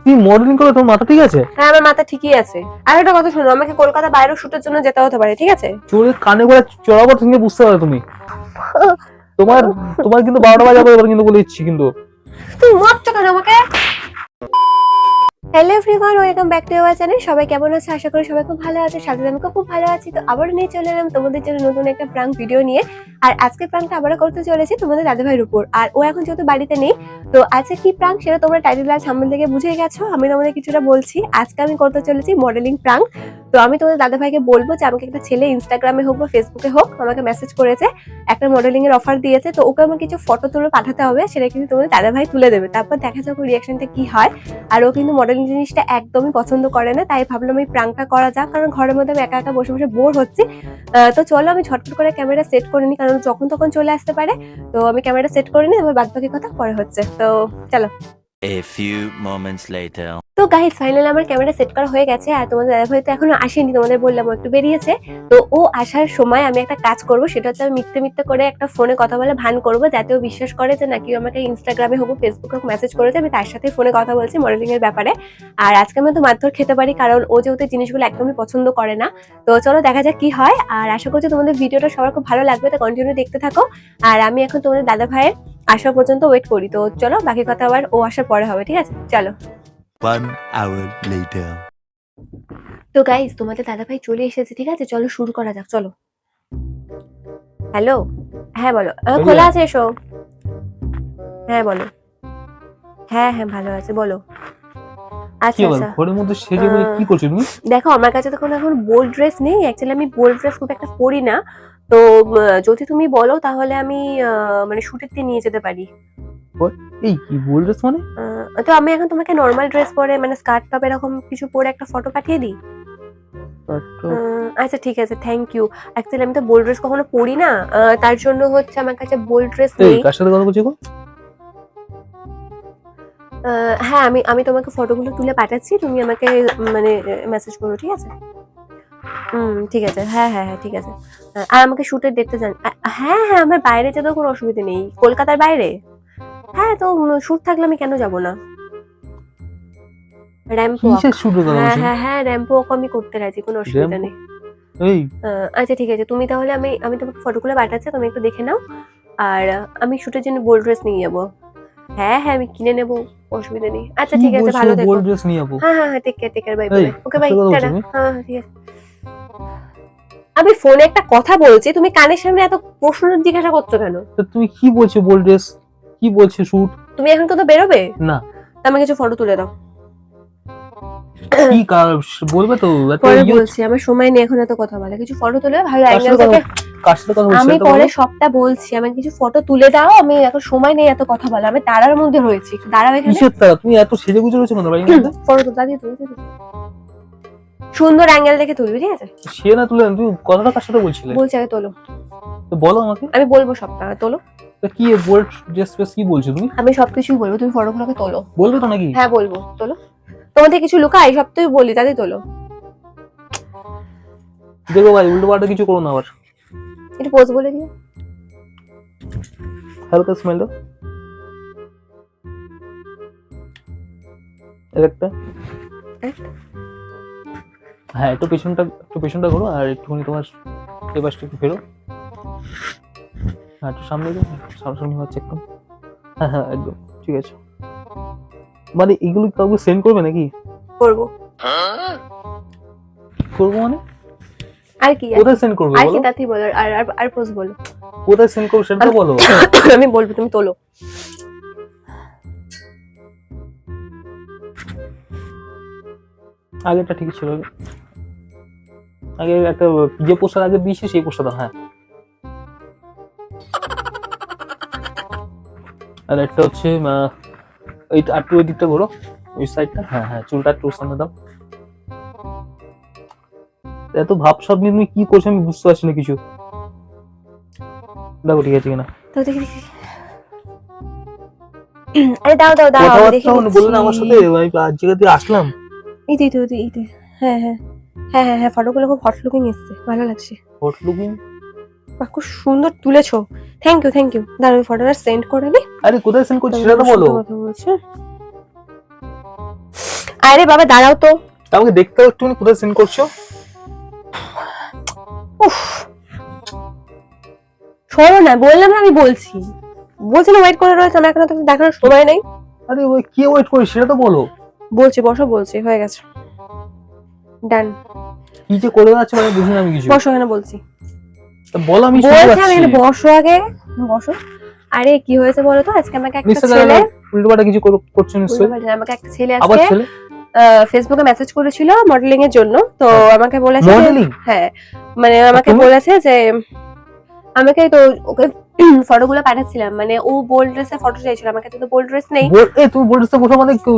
তুমি মডেলিং করো, তোমার মাথা ঠিক আছে? হ্যাঁ আমার মাথা ঠিকই আছে। আর একটা কথা শোনো, আমাকে কলকাতা বাইরে শুটের জন্য যেতে হতে পারে, ঠিক আছে? চোরে কানে করে চড়াবো, তুমি বুঝতে পারো তুমি। তোমার তোমার কিন্তু 12টা বাজে এবার কিন্তু বলে দিচ্ছি কিন্তু। তুই মারছো কেন আমাকে? Hello everyone, welcome back to our channel. সবাই কেমন আছে? আশা করি সবাই খুব ভালো আছে। সাথে আমি খুব ভালো আছি। তো আবারও নিয়ে চলে এলাম তোমাদের জন্য নতুন একটা প্রাঙ্ক ভিডিও নিয়ে। আর আজকে প্রাঙ্কটা আবারও করতে চলেছি তোমাদের দাদাভাইয়ের উপর। আর ও এখন যেহেতু বাড়িতে নেই, তো আজকে কি প্রাঙ্ক সেটা তোমরা টাইটেল আর সামনে থেকে বুঝে গেছো। আমি তোমাদের কিছুটা বলছি। আজকে আমি করতে চলেছি মডেলিং প্রাঙ্ক। তো আমি তোমাদের দাদাভাইকে বলবো যে আমাকে একটা ছেলে ইনস্টাগ্রামে হোক বা ফেসবুকে হোক আমাকে মেসেজ করেছে, একটা মডেলিং এর অফার দিয়েছে। তো ওকে আমাকে কিছু ফটো তুলে পাঠাতে হবে, সেটা কিন্তু তোমাদের দাদাভাই তুলে দেবে। তারপর দেখা যাক ওর রিয়াকশনটা কি হয়। আর ও কিন্তু মডেলিং জিনিসটা একদমই পছন্দ করে না, তাই ভাবলাম এই প্রাঙ্কটা করা যাক, কারণ ঘরের মধ্যে আমি একা একা বসে বসে বোর হচ্ছি। তো চলো আমি ঝটপট করে ক্যামেরা সেট করে নিই, কারণ যখন তখন চলে আসতে পারে। তো আমি ক্যামেরা সেট করে নিই, এবার বাদ বাকি কথা পরে হচ্ছে। তো চলো। A few moments later. তো গাইস ফাইনালি আমার ক্যামেরা সেট করা হয়ে গেছে। আর তোমাদের দাদাভাই তো এখনো আসেনি, তোমাদের বললাম ও একটু বেরিয়েছে। তো ও আসার সময় আমি একটা কাজ করব, সেটা হচ্ছে আমি মিথ্যে মিথ্যে করে একটা ফোনে কথা বলে ভান করব, যাতে ও বিশ্বাস করে যে নাকি ও আমাকে ইনস্টাগ্রামে হোক ফেসবুকে হোক মেসেজ করেছে, আমি তার সাথে ফোনে কথা বলছি মডেলিং এর ব্যাপারে। আর আজকে আমি তো মারধর খেতে পারি, কারণ ও যেহেতু জিনিসগুলো একদমই পছন্দ করে না। তো চলো দেখা যাক কি হয়। আর আশা করছি তোমাদের ভিডিওটা সবার খুব ভালো লাগবে, তো কন্টিনিউ দেখতে থাকো। আর আমি এখন তোমাদের দাদাভাইয়ের আসা পর্যন্ত ওয়েট করি। তো চলো বাকি কথা আবার ও আসার পরে হবে, ঠিক আছে? চলো। 1 hour later. তো গাইস তোমাদের দাদাভাই চলে এসেছে, ঠিক আছে? চলো শুরু করা যাক, চলো। হ্যালো, হ্যাঁ বলো। খোলা আছে, এসো। হ্যাঁ বলো। হ্যাঁ হ্যাঁ ভালো আছে, বলো। কি আচ্ছা বল, আচ্ছা, ঘরের মধ্যে সেজে গুজে কি করছো তুমি? দেখো আমার কাছে তো কোনো এখন বোল্ড ড্রেস নেই। অ্যাকচুয়ালি আমি বোল্ড ড্রেস খুব একটা পরি না। তো যদি তুমি বলো তাহলে আমি মানে শুটের দিয়ে নিয়ে যেতে পারি। এই কি বলছিস মানে? তো আমি এখন তোমাকে নর্মাল ড্রেস পরে, মানে স্কার্ট টপ এরকম কিছু পরে একটা ফটো পাঠিয়ে দিই। আচ্ছা ঠিক আছে, থ্যাংক ইউ। অ্যাকচুয়ালি আমি তো বোল্ড ড্রেস কখনো পরি না, তার জন্য হচ্ছে আমার কাছে বোল্ড ড্রেস এই নেই। কার সাথে কথা বলছো গো? হ্যাঁ আমি আমি তোমাকে ফটোগুলো তুলে পাঠাচ্ছি, তুমি আমাকে মানে মেসেজ করো, ঠিক আছে? ঠিক আছে, হ্যাঁ হ্যাঁ হ্যাঁ ঠিক আছে। আর আমাকে শুটের ডেটটা জান। হ্যাঁ হ্যাঁ আমার বাইরে যেতেও কোনো অসুবিধা নেই, কলকাতার বাইরে। হ্যাঁ তো শুট থাকলে আমি কেন যাব না? Ramp walk. কিসের শুট কথা হ্যাঁ বলছো? হ্যাঁ হ্যাঁ র্যাম্প ওয়াক আমি করতে রাজি, কোনো অসুবিধা নেই। এই আচ্ছা ঠিক আছে, তুমি তাহলে আমি আমি তোমাকে ফটোগুলো পাঠাচ্ছি, তুমি একটু দেখে নাও। আর আমি শুটের জন্য বোল্ড ড্রেস নিয়ে যাবো। হ্যাঁ হ্যাঁ আমি কিনে নেবো, অসুবিধা নেই। আচ্ছা কি ঠিক আছে, বলছো, ভালো থেকো। বোল্ড ড্রেস নিয়ে যাবো? হ্যাঁ হ্যাঁ হ্যাঁ টেক কেয়ার বাই এই বাই। ওকে বাই, কার সাথে কথা বলছো টাটা। তুমি? হ্যাঁ হ্যাঁ ঠিক আছে। আমি ফোনে একটা কথা বলছি, তুমি কানের সামনে এত প্রশ্ন জিজ্ঞাসা করছো কেন? তা তুমি কি বলছো বোল্ড ড্রেস? কি বলছো শুট? তুমি এখন তো বেরোবে না তা আমাকে কিছু ফটো তুলে দাও। কি বলবে তো এত পরে ইয়ে বলছি, আমার সময় নেই এখন এত কথা বলে। কিছু ফটো তুলে ভালো কার অ্যাঙ্গেল সাথে থেকে। কার সাথে কথা বলছো আমি সেটা পরে বলো। সবটা বলছি, আমাকে কিছু ফটো তুলে দাও। আমি এখন সময় নেই এত কথা বলা, আমি তারার মধ্যে রয়েছি। দাঁড়াও এখানে। কিসের তারা? তুমি এত সেজে গুজে রয়েছো কেন বাড়ির মধ্যে? ফটো তো দাঁড়িয়ে তুলতে দিতে। সুন্দর অ্যাঙ্গেল দেখে তুলবি, ঠিক আছে? সে না তুলে তুমি কথাটা কার সাথে বলছিলে? বলছি আগে তোলো। তো বলো আমাকে। আমি বলবো সবটা, তোলো। তা কি বোল্ড ড্রেস ফেস কি বলছো তুমি? আমি সবকিছুই বলবো, তুমি ফটোগুলোকে তোলো। বলবে তো নাকি? হ্যাঁ বলবো, তোলো। তোমাদের কিছু লুকাই, সব তুই বলি, তাদের তোলো। দেখো ভাই, উল্টো পাল্টা কিছু করো না আবার। একটু পোজ বলে দিও। হালকা স্মাইল দাও। একটা হ্যাঁ, একটু পেছনটা ঘোরো, আর একটুখানি তোমার এই পাশটা একটু ফেরো। হ্যাঁ একটু সামনে যাও, সামনাসামনি হচ্ছে একদম। হ্যাঁ হ্যাঁ একদম ঠিক আছে। মানে এগুলো কাউকে সেন্ড করবে নাকি? করবো। করবো মানে? আর কি কোথায় সেন্ড করবে আর কি বলো? তাতেই বলো। আর আর আর পোজ বলো। কোথায় সেন্ড করবে সেটা তো বলো। আমি বলবো, তুমি তোলো। আগেরটা ঠিক ছিল। আগে একটা যে পোস্টার আগে দিয়েছি সেই পোস্টার দাও। হ্যাঁ আর একটা হচ্ছে এই একটু ওই দিকটা ঘোরো, ওই সাইডটা। হ্যাঁ হ্যাঁ চুলটা একটু সামনে দাও। এত ভাবসাব নিয়ে তুমি কি করছো আমি বুঝতে পারছি না কিছু। দেখো ঠিক আছে কিনা। তো দেখি দেখি। আরে দাও দাও দাও, আমি দেখে কথাবার্তা নিচ্ছি। বললে না আমার সাথে, আমি আজ জায়গা দিয়ে আসলাম। এই তো এই তো। হ্যাঁ হ্যাঁ হ্যাঁ হ্যাঁ হ্যাঁ ফটোগুলো খুব হট লুকিং এসছে, ভালো লাগছে। Hot looking? বাহ, খুব সুন্দর তুলেছো। Thank you. দাঁড়াও আমি ফটোটা সেন্ড করে নি। আরে কোথায় সেন্ড করছিস সেটা তো বলো। কথা বলছে। আরে বাবা দাঁড়াও তো। আমাকে দেখতে হবে একটুখানি, কোথায় সেন্ড করছো? উফ, শোনো না, বললাম না আমি বলছি না ওয়েট করে রয়েছে, আমার এখন তো দেখানোর সময় নেই। আরে ওই কি ওয়েট করিস সেটা তো বলো। বলছি বসো, বলছি হয়ে গেছে, ডান। কি যে করে যাচ্ছে মানে বুঝি না আমি কিছু। বসো এখানে বলছি। তা বলো, আমি শুনতে বলছি আমি পাচ্ছি। এখানে বসো আগে, বসো। আরে কি হয়েছে বলো তো, আজকে আমাকে একটা নিশ্চয়ই ছেলে, উল্টোপাল্টা কিছু করছো নিশ্চয়ই। আমাকে একটা ছেলে আবার আজকে ছেলে? ফেসবুকে মেসেজ করেছিল মডেলিং এর জন্য। তো আমাকে বলেছে যে- মডেলিং? হ্যাঁ, মানে আমাকে তুমি? বলেছে যে আমাকে তো ওকে ফটোগুলো পাঠাচ্ছিলাম, মানে ও বোল্ড ড্রেসে ফটো চাইছিল, আমার কাছে তো বোল্ড ড্রেস নেই। তুমি বলছো বসো মানে কি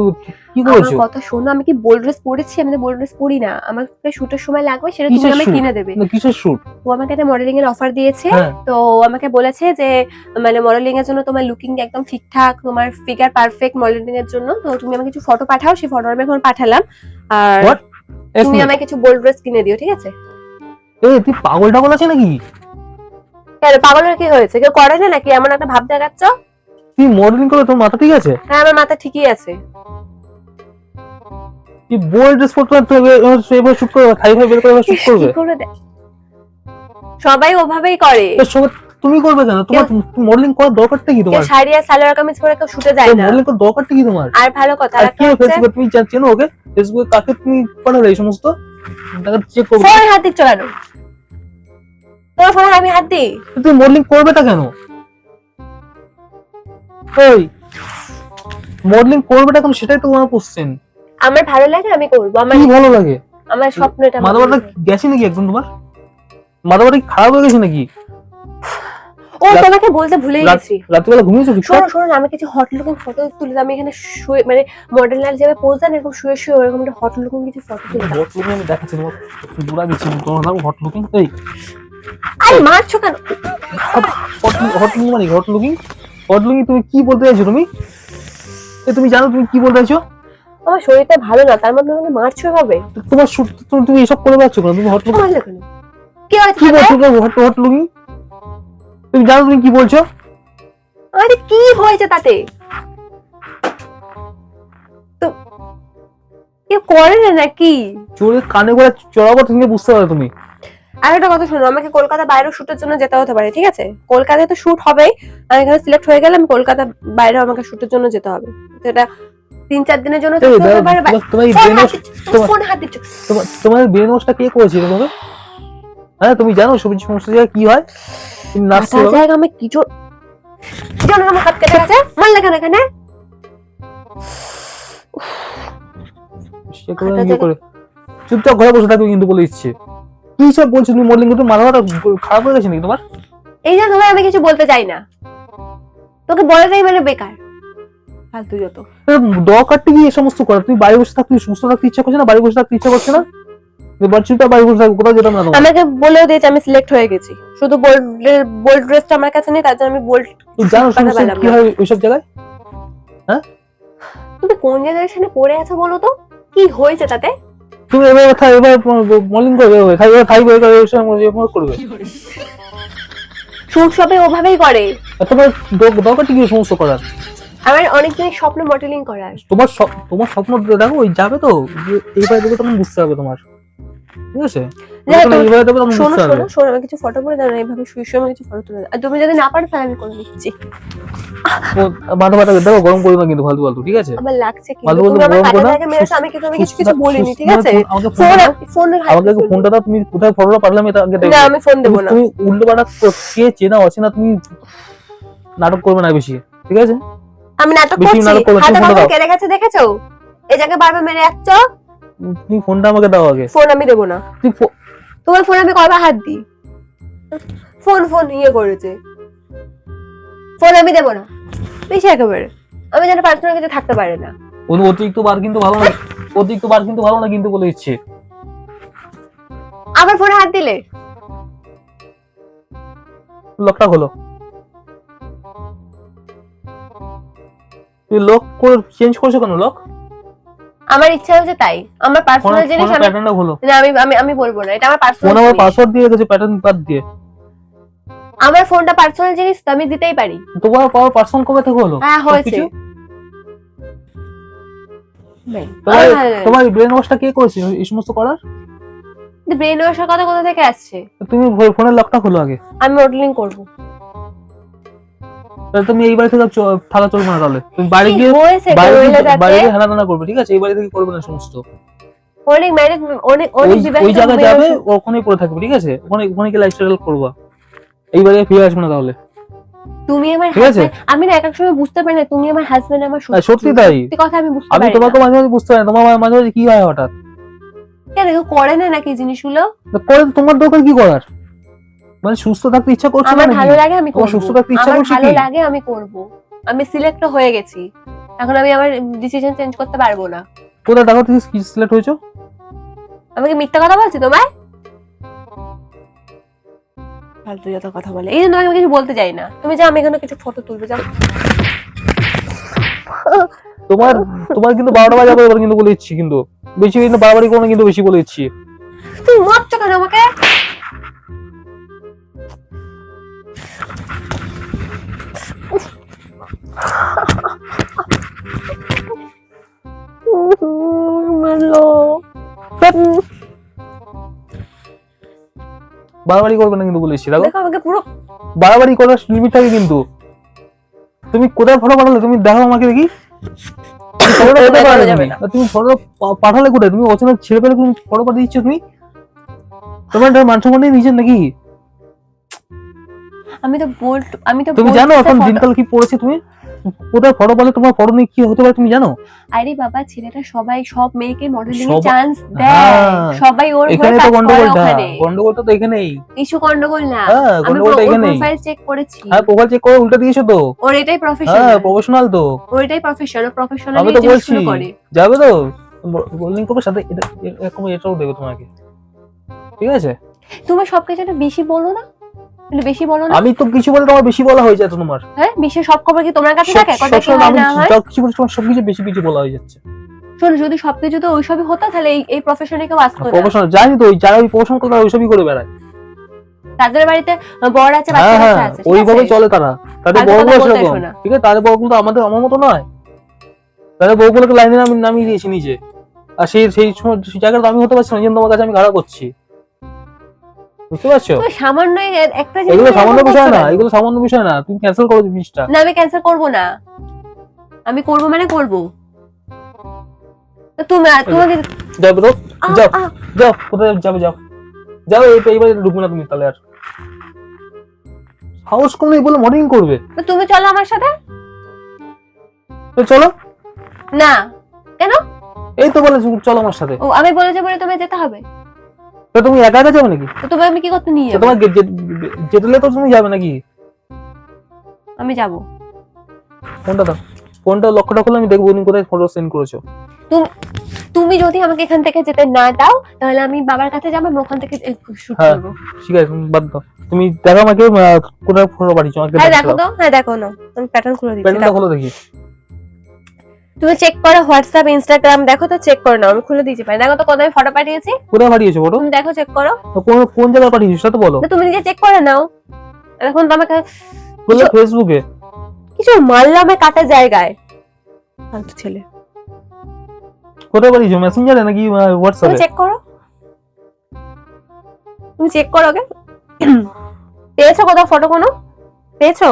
আমার করেছো? কথা শোনো, আমি কি বোল্ড ড্রেস পরেছি? আমি তো বোল্ড ড্রেস পরি না, আমাকে শুটের সময় লাগবে, সেটা তুমি কিসের আমাকে shoot? কিনে দেবে। না কিসের শুট? ও আমাকে একটা মডেলিং এর অফার দিয়েছে। হ্যাঁ। তো আমাকে বলেছে যে মানে মডেলিং এর জন্য তোমার লুকিং একদম ঠিকঠাক, তোমার ফিগার পারফেক্ট মডেলিং এর জন্য, তো তুমি আমাকে কিছু ফটো পাঠাও। সেই ফটো আমি এখন পাঠালাম, আর What? তুমি আমাকে কিছু বোল্ড ড্রেস কিনে দিও, ঠিক আছে? তুই পাগল টাগল আছে নাকি? কেন, পাগলের কি হয়েছে? কেউ করে না নাকি এমন একটা ভাব দেখাচ্ছ? তুই মডেলিং করে, তোর মাথা ঠিক আছে? হ্যাঁ, আমার মাথা ঠিকই আছে। তুই বোল্ড ড্রেস পরতে এবার শুট করবে, খাই খাই বের করে শুট করবে? কি করে দেয়? সবাই ওভাবেই করে। তুমি করবে কেন? তোমার মডেলিং করার দরকারটা কি কেউ তোমার? শাড়ি আর সালোয়ার কামিজ পরে কেউ শুটে যায় না। মডেলিং করার দরকারটা কি তোমার? আর ভালো কথা, আর আরেকটা কি হচ্ছে ফেসবুকে তুমি চেনো ওকে? ফেসবুকে কাকে তুমি পাঠালে এই সমস্ত? তাকে চেক করবে। ফোন হাত দিচ্ছ কেন? তোমার ফোনে আমি হাত দিই? তুমি মডেলিং করবেটা কেন? ওই মডেলিং করবেটা কেন সেটাই তো আমার কোশ্চেন। আমার ভালো লাগে, আমি করবো। আমার কি ভালো লাগে? আমার স্বপ্ন এটা। মাথা ব্যথা গেছে নাকি একদম তোমার? মাথা ব্যথা খারাপ হয়ে গেছে নাকি? ও তোমাকে বলতে ভুলে গেছি। রাত্রিবেলা ঘুমিয়েছো কি? শোনো শোনো, আমি কিছু হট লুকিং ফটো তুলে দাও। আমি এখানে শুয়ে, মানে মডেলার যেভাবে পোজ দেন এরকম শুয়ে শুয়ে ওরকম একটা হট লুকিং কিছু ফটো তুলে দাও। হট লুকিং আমি দেখাচ্ছি তোমার, বুড়া গেছি তোমার নাম হট লুকিং। এই আরে মারছো কেন? হট লুকিং মানে হট লুকিং? হট লুকিং তুমি কি বলতে চাইছো তুমি? তুমি জানো তুমি কি বলতে চাইছো? আমার শরীরটা ভালো না, তার মধ্যে মানে মারছো এভাবে? তোমার তুমি এসব করে পাচ্ছ কেন? তুমি হট লুকিং মারলে কেন? কি হয়েছে? কি বলছো? হট লুকিং তুমি জানো তুমি কি বলছো? আরে কি হয়েছে তাতে? তো কেউ করে না নাকি? চোরের কানে করে চড়াবো, তুমি বুঝতে পারো তুমি? আর একটা কথা শোনো, আমাকে কলকাতা বাইরেও শুটের জন্য যেতে হতে পারে, ঠিক আছে? কলকাতায় তো শুট হবেই, আমি এখানে সিলেক্ট হয়ে গেলাম, কলকাতা বাইরেও আমাকে শুটের জন্য যেতে হবে। সেটা 3-4 দিনের জন্য থাকতে হতে পারে। ফোন হাত দিচ্ছ? তোমার ব্রেন ওয়াশটা কে করেছিল তোমাকে? হ্যাঁ তুমি জানো সমস্ত জায়গায় কি হয়? তুমি নাচছো জায়গা আমি কিছু জানো, আমার হাত কেটে গেছে। মারলে কেন এখানে? চুপচাপ ঘরে বসে থাকবে কিন্তু বলে দিচ্ছে। কি সব বলছো তুমি? মডেলিং করতে মাথাটা খারাপ হয়ে গেছে নাকি তোমার? এই যে তোমায় আমি কিছু বলতে চাই না, তোকে বলে দেই মানে বেকার, ফালতু যত। দরকারটা কি এই সমস্ত করা? তুমি বাড়ি বসে থাকতে সুস্থ থাকতে ইচ্ছা করছে না? বাড়ি বসে থাকতে ইচ্ছা করছে না? চুপচাপ বাড়ি বসে থাকবে, কোথাও যেতাম না তোমার। আমাকে বলেও দিয়েছে আমি সিলেক্ট হয়ে গেছি, শুধু বোল্ড ড্রেসটা আমার কাছে নেই, তার জন্য আমি বোল্ড। তুমি জানো সমস্ত কি হয় ওইসব জায়গায়? তুমি কোন জেনারেশনে পড়ে আছো বলো তো? কি হয়েছে তাতে? তুমি এবার মডেলিং করবে, এবার থাকবে, করবে। শুট সবাই ওভাবেই করে। তোমার দরকারটা কি সমস্ত করার? আমার অনেকদিন স্বপ্ন মডেলিং করার। তোমার স্বপ্ন দেখো ওই যাবে তো এইবার দেখে তখন বুঝতে হবে তোমার, ঠিক আছে? শোনো শোনো শোনো, আমি কিছু ফটো করে দাও না, এইভাবে শুয়ে শুয়ে আমি কিছু ফটো তুলে দাও। আর তুমি যদি না পারো তাহলে আমি করে দিচ্ছি। মাথা ব্যথা দেখো, গরম করবে না কিন্তু ফালতু ফালতু, ঠিক আছে? আমার লাগছে কি? ফালতু তুমি আমার গরম করো কানে না। লাগে মেরেছো, আমি কিছু বলিনি, ঠিক আছে? আমাকে ফোনটা দাও, তুমি কোথায় ফটোটা পাঠালাম এটা আগে দেখো। না, আমি ফোন দেব না। তুমি উল্টো পাল্টা কে চেনা অচেনা তুমি নাটক করবে না বেশি, ঠিক আছে? আমি নাটক বেশি করছি? নাটক করবে, হাতে তুমি ফোনটা কখন দাও। কেটে গেছে দেখেছো? এই জায়গায় বারবার মেরে যাচ্ছ। তুমি ফোনটা আমাকে দাও আগে। ফোন আমি দেব না। তোমার ফোন আমি কয়বার হাত দিই? ফোন ইয়ে করেছে। ফোন আমি দেব না, বেশি একেবারে। আমি যেন পার্সোনাল কিছু থাকতে পারে না। অতিরিক্ত বার কিন্তু ভালো না, অতিরিক্ত বার কিন্তু ভালো না কিন্তু বলে দিচ্ছে। আবার ফোনে হাত দিলে লকটা খোলো। তুই লক করে চেঞ্জ করছো কেন? লক আমার ইচ্ছা হয়েছে তাই। আমার পার্সোনাল জিনিস আমি প্যাটার্নটা খোলো। না, আমি বলবো না, এটা আমার ফোন পার্সোনাল। আমার পাসওয়ার্ড দিয়ে গেছে প্যাটার্ন বাদ দিয়ে। আমার ফোনটা পার্সোনাল জিনিস তো আমি দিতেই পারি। তোমার পাওয়ার পার্সন কবে থেকে হলো? হ্যাঁ হয়েছে। তোমার ব্রেন ওয়াশটা কে করেছে এই সমস্ত করার? ব্রেন ওয়াশের কথা কোথা থেকে আসছে? তুমি ফোনের লকটা খোলো আগে। আমি মডেলিং করব। তাহলে তুমি এই বাড়ি থেকে থাকা চলবে না, তাহলে তুমি বাড়ি গিয়ে বাইরে হানাদানা করবে, ঠিক আছে? এই বাড়ি থেকে করবে না সমস্ত। অনেক ম্যারেজ অনেক বিবাহিত ওই জায়গায় যাবে, ওখানেই পড়ে থাকবে, ঠিক আছে? ওখানে কি লাইফস্টাইল করবা, এই বাড়ি ফিরে আসবে না তাহলে। তুমি আমার হাজবেন্ড, আমি না এক সময় বুঝতে পারি না তুমি আমার হাজবেন্ড আমার সত্যি তাই কথা আমি বুঝতে পারি না। আমি তোমাকে মাঝে মাঝে বুঝতে পারি না, তোমার মাঝে মাঝে কি হয় হঠাৎ? কেন কেউ করে না নাকি জিনিসগুলো? করে তোমার দরকার কি করার? মানে সুস্থ থাকতে ইচ্ছা করছে না? আমার ভালো লাগে আমি করব। সুস্থ থাকতে ইচ্ছা করছে, ভালো লাগে আমি করব। আমি সিলেক্ট হয়ে গেছি, এখন আমি আমার ডিসিশন চেঞ্জ করতে পারবো না। কোথায় দেখো তুমি সিলেক্ট হয়েছো? আমাকে মিথ্যা কথা বলছি তোমায়? ফালতু যত কথা বলে, এই জন্য আমি কিছু বলতে চাই না। তুমি যাও, আমি এখানে কিছু ফটো তুলবে, যাও। তোমার কিন্তু 12টা বাজে আবার কিন্তু বলে দিচ্ছি, কিন্তু বেশি কিন্তু বাড়াবাড়ি করো না, কিন্তু বেশি বলে দিচ্ছি। তুমি মারছো কেন আমাকে? মারলো। বাড়াবাড়ি করবে না কিন্তু বলেছি। দেখো আমাকে পুরো বাড়াবাড়ি করার লিমিট থাকে কিন্তু। তুমি কোথায় ফটো পাঠালে তুমি দেখো আমাকে দেখি। তুমি ফটো পাঠালে কোথায়? তুমি অচেনা ছেলে পেলে তুমি ফটো পাঠিয়ে দিচ্ছ তুমি? তোমার মান সম্মান নিজের নাকি? আমি তো তুমি জানো এখন দিনকাল কি পড়েছে? তুমি কোথায় ফটো পালে তোমার ফটো নিয়ে কি হতে পারে তুমি জানো? আরে বাবা, ছেলেটা সব মেয়েকে মডেলিং এর চান্স দেয়, সবাই ওর এখানে তো গন্ডগোলটা তো এখানেই। কিছু গন্ডগোল না, আমি প্রোফাইল চেক করেছি। হ্যাঁ, প্রোফাইল চেক করে উল্টা দিয়েছো তো। ওর এটাই প্রফেশন। হ্যাঁ, প্রফেশনাল তো। ওর এটাই প্রফেশনাল। আমি তো বলছি যাবে তো গোল্ডিং করবে সাথে এরকম এটাও দেবে তোমাকে, ঠিক আছে? তুমি সবকিছু একটু বেশি বলো না, বেশি বলো না। আমি তো কিছু বলে তোমার বেশি বলা হয়ে যাচ্ছে তোমার। হ্যাঁ, বিশ্বের সব খবর কি তোমার কাছে থাকে? কথা কি হয় না হয়? কিছু বলে তোমার সবকিছু বেশি বেশি বলা হয়ে যাচ্ছে। শোনো, যদি সবকিছু তো ওইসবই হতো তাহলে এই প্রফেশনে কেউ আসতো না। প্রফেশনাল জানি তো, যারা ওই প্রফেশন করে ওইসবই করে বেড়ায়। তাদের বাড়িতে বড় আছে, বাচ্চা আছে, ওইভাবে চলে তারা। তাদের বউগুলো সেরকম, ঠিক আছে? তাদের বউগুলো আমার মতো নয়। তাদের বউগুলোকে লাইনে নামিয়ে দিয়েছি নিচে। আর সেই জায়গাটা আমি হতে পারছি না, তোমার কাছে আমি ঘাড়া করছি, বুঝতে পারছো? সামান্য একটা জিনিস, এগুলো সামান্য বিষয় না, এগুলো সামান্য বিষয় না। তুমি ক্যান্সেল করো জিনিসটা। না, আমি ক্যান্সেল করব না। আমি করব মানে করব। তোমাকে যাও বেরো, যাও কোথায় যাবে, যাও এইবারে ঢুকবে না তুমি তাহলে। আর হাউস কোন নেই বলে মর্নিং করবে? তুমি চলো আমার সাথে। তো চলো না। কেন? এই তো বলে চলো আমার সাথে। ও, আমি বলেছি বলে তুমি যেতে হবে? তো তুমি একা একা যাবে নাকি? তো তুমি আমি কি করতে নিয়ে যাবো? তোমার যেতে তো তুমি যাবে নাকি? আমি যাব। ফোনটা দাও, ফোনটা লক্ষ্যটা করলে আমি দেখবো তুমি কোথায় ফটো সেন্ড করেছো। তুমি যদি আমাকে এখান থেকে যেতে না দাও তাহলে আমি বাবার কাছে যাবো, আমি ওখান থেকে শুট করব। ঠিক আছে, বাদ দাও। তুমি দেখো আমাকে কোথায় ফটো পাঠিয়েছো আমাকে। হ্যাঁ দেখো তো, হ্যাঁ দেখো না, আমি প্যাটার্ন খুলে দিচ্ছি। প্যাটার্নটা খুলে দেখি। তুমি চেক করো হোয়াটসঅ্যাপ, ইনস্টাগ্রাম, দেখো তো, চেক করে নাও। আমি খুলে দিয়েছি, দেখো তো কত আমি ফটো পাঠিয়েছি। কোথায় পাঠিয়েছো ফটো? তুমি দেখো, চেক করো। কোন জায়গায় পাঠিয়েছো সেটা তো বলো। তুমি নিজে চেক করে নাও। এখন তো আমাকে বলে ফেসবুকে কিছু মারলামে কাটা জায়গায়। ফালতু ছেলে। কোথায় পাঠিয়েছো? মেসেঞ্জারে নাকি হোয়াটসঅ্যাপে? তুমি চেক করো, তুমি চেক করো। ওকে, পেয়েছো কোথাও ফটো? কোনো পেয়েছো?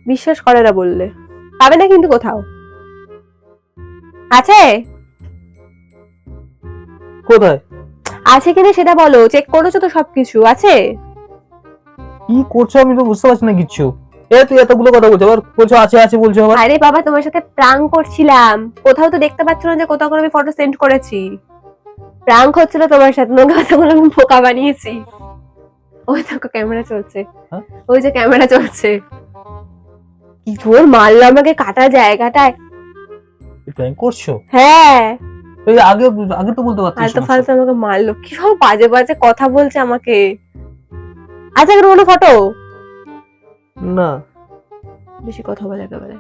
বিশ্বাস করে না বললে পাবে না, কিন্তু কোথাও আছে। কোথায় আছে কিনা সেটা বলো। চেক করেছো তো সবকিছু? আছে? কি করছো আমি তো বুঝতে পারছি না কিচ্ছু। তুই এতগুলো কথা বলছো, আবার বলছো আছে আছে বলছো আবার। আরে বাবা, তোমার সাথে প্রাঙ্ক করছিলাম, কোথাও তো দেখতে পাচ্ছ না যে কোথাও করে আমি ফটো সেন্ড করেছি? প্রাঙ্ক হচ্ছিল তোমার সাথে, তোমার কথাগুলো আমি বোকা বানিয়েছি। ওই দেখো ক্যামেরা চলছে, ওই যে ক্যামেরা চলছে। কি জোর মারলো আমাকে কাটা জায়গাটায়। প্র্যাঙ্ক করছো? হ্যাঁ, এই আগে তো বলতে পারতিস। ফালতু ফালতু আমাকে মারলো, কি সব বাজে বাজে কথা বলছে আমাকে। আচ্ছা, কোনো ফটো না, বেশি কথা বলে একেবারে।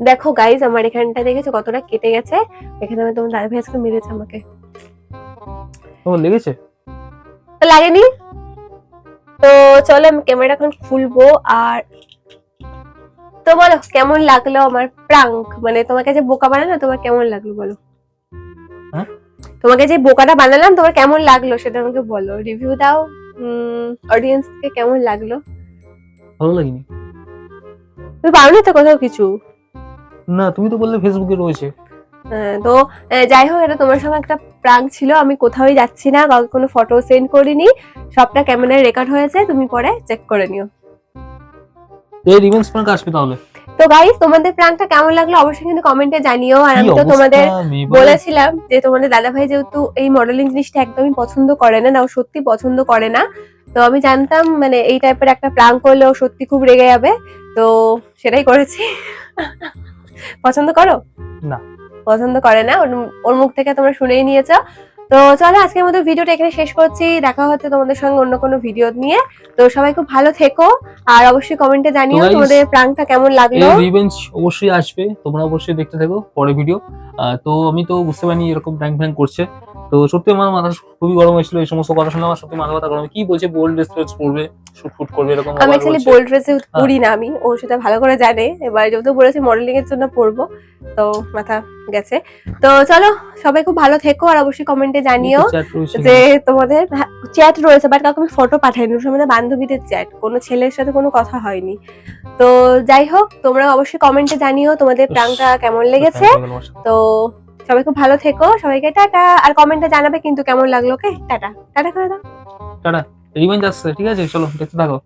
দেখো গাইজ, আমার এখানটা দেখেছো কতটা কেটে গেছে? এখানে আমি তোমার দাদা ভাই আজকে মেরেছে আমাকে। তোমার লেগেছে? তো লাগেনি তো। চলো আমি ক্যামেরা এখন খুলবো। আর তো বলো কেমন লাগলো আমার প্রাঙ্ক, মানে তোমাকে যে বোকা বানালাম তোমার কেমন লাগলো বলো। হ্যাঁ? তোমাকে যে বোকাটা বানালাম তোমার কেমন লাগলো সেটা আমাকে বলো, রিভিউ দাও। অডিয়েন্সকে কেমন লাগলো? ভালো লাগেনি? তুমি পারোনি তো কোথাও কিছু। না, তুমি তো বললে ফেসবুকে রয়েছে। তো যাই হোক, এটা তোমার সঙ্গে একটা প্রাঙ্ক ছিল। আমি কোথাওই যাচ্ছি না, কাউকে কোনো ফটো সেন্ড করিনি, সবটা ক্যামেরায় রেকর্ড হয়েছে, তুমি পরে চেক করে নিও। এই রিভেঞ্জ প্রাঙ্ক আসবে তাহলে। তো গাইস, তোমাদের প্রাঙ্কটা কেমন লাগলো অবশ্যই কিন্তু কমেন্টে জানিও। আর কি আমি তো অবস্থা, তোমাদের মেয়ে বলেছিলাম যে তোমাদের দাদাভাই যেহেতু এই মডেলিং জিনিসটা একদমই পছন্দ করে না, না ও সত্যি পছন্দ করে না, তো আমি জানতাম মানে এই টাইপের একটা প্রাঙ্ক করলে ও সত্যি খুব রেগে যাবে, তো সেটাই করেছি। পছন্দ করো? না। পছন্দ করে না, ওর মুখ থেকে তোমরা শুনেই নিয়েছো। তো চলো আজকের মতো ভিডিওটা এখানে শেষ করছি, দেখা হচ্ছে তোমাদের সঙ্গে অন্য কোনো ভিডিও নিয়ে। তো সবাই খুব ভালো থেকো, আর অবশ্যই কমেন্টে জানিও guys, তোমাদের প্রাঙ্কটা কেমন লাগলো। এই রিভেঞ্জ অবশ্যই আসবে, তোমরা অবশ্যই দেখতে থাকো পরে ভিডিও। তো আমি তো বুঝতে পারিনি এরকম প্র্যাঙ্ক ফ্যাঙ্ক করছে, তো সত্যি আমার মাথা খুবই গরম হয়েছিল এই সমস্ত কথা শুনে। আমার সত্যি মাথা ব্যথা গরম, কি বলছে বোল্ড ড্রেস পরবে, শুট ফুট করবে এরকম আমি অ্যাকচুয়ালি বোল্ড ড্রেসে পরি না, আমি ও সেটা ভালো করে জানে। এবার যেহেতু বলেছি মডেলিং এর জন্য পরবো, তো মাথা গেছে। তো চলো সবাই খুব ভালো থেকো, আর অবশ্যই কমেন্টে জানিও যে তোমাদের চ্যাট রয়েছে, বাট কাউকে আমি ফটো পাঠাইনি, ওর সঙ্গে বান্ধবীদের চ্যাট, কোনো ছেলের সাথে কোনো কথা হয়নি। তো যাই হোক, তোমরা অবশ্যই কমেন্টে জানিও তোমাদের প্রাঙ্কটা কেমন লেগেছে। তো সবাই খুব ভালো থেকো, সবাইকে টাটা, আর কমেন্টে জানাবে কিন্তু কেমন লাগলো। ওকে, টাটা টাটা করে দাও। টাটা। রিভেঞ্জ আসছে, ঠিক আছে, চলো দেখতে থাকো।